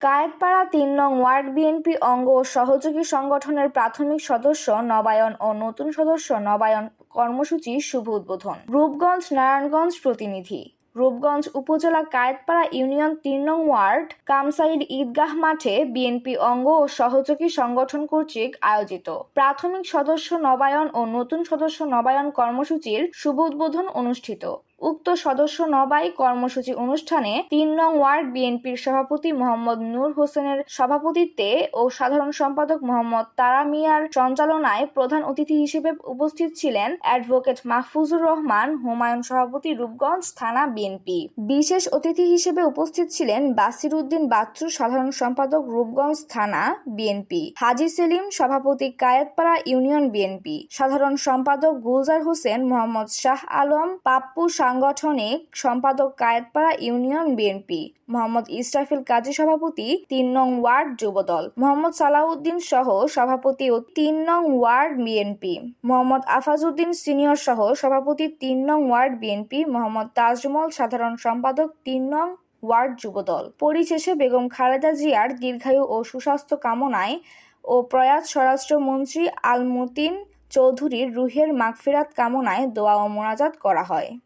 কায়েতপাড়া ৩ নং ward BNP অঙ্গ ও সহযোগী সংগঠনের প্রাথমিক সদস্য নবায়ন ও নতুন সদস্য নবায়ন কর্মসূচি শুভ উদ্বোধন। রূপগঞ্জ নারায়ণগঞ্জ প্রতিনিধি। রূপগঞ্জ উপজেলা কায়েতপাড়া ইউনিয়ন ৩ নং ওয়ার্ড কামসাইল ঈদগাহ মাঠে বিএনপি অঙ্গ ও সহযোগী সংগঠন কর্তৃক আয়োজিত প্রাথমিক সদস্য নবায়ন ও নতুন সদস্য নবায়ন কর্মসূচির শুভ উদ্বোধন অনুষ্ঠিত। উক্ত সদস্য নবাই কর্মসূচি অনুষ্ঠানে ৩ নং ওয়ার্ড বিএনপির সভাপতি মোহাম্মদ নূর হোসেনের সভাপতিত্বে ও সাধারণ সম্পাদক মোহাম্মদ তারা মিয়ার সঞ্চালনায় প্রধান অতিথি হিসেবে উপস্থিত ছিলেন অ্যাডভোকেট মাহফুজুর রহমান হুমায়ুন, সভাপতি রূপগঞ্জ থানা বিএনপি। বিশেষ অতিথি হিসেবে উপস্থিত ছিলেন বাসির উদ্দিন বাচ্চু, সাধারণ সম্পাদক রূপগঞ্জ থানা বিএনপি, হাজী সেলিম, সভাপতি কায়েতপাড়া ইউনিয়ন বিএনপি, সাধারণ সম্পাদক গুলজার হোসেন, মোহাম্মদ শাহ আলম পাপ্পু, সাংগঠনিক সম্পাদক কায়েতপাড়া ইউনিয়ন বিএনপি, মোহাম্মদ ইসরাফিল কাজী, সভাপতি ৩ নং ওয়ার্ড যুবদল, মোহাম্মদ সালাউদ্দিন সহ সভাপতি ও ৩ নং ওয়ার্ড বিএনপি, মোহাম্মদ আফাজউদ্দিন সিনিয়র সহ সভাপতি ৩ নং ওয়ার্ড বিএনপি, মোহাম্মদ তাজমল, সাধারণ সম্পাদক ৩ নং ওয়ার্ড যুবদল। পরিশেষে বেগম খালেদা জিয়ার দীর্ঘায়ু ও সুস্বাস্থ্য কামনায় ও প্রয়াত স্বরাষ্ট্রমন্ত্রী আল মতিন চৌধুরীর রুহের মাগফিরাত কামনায় দোয়া ও মোনাজাত করা হয়।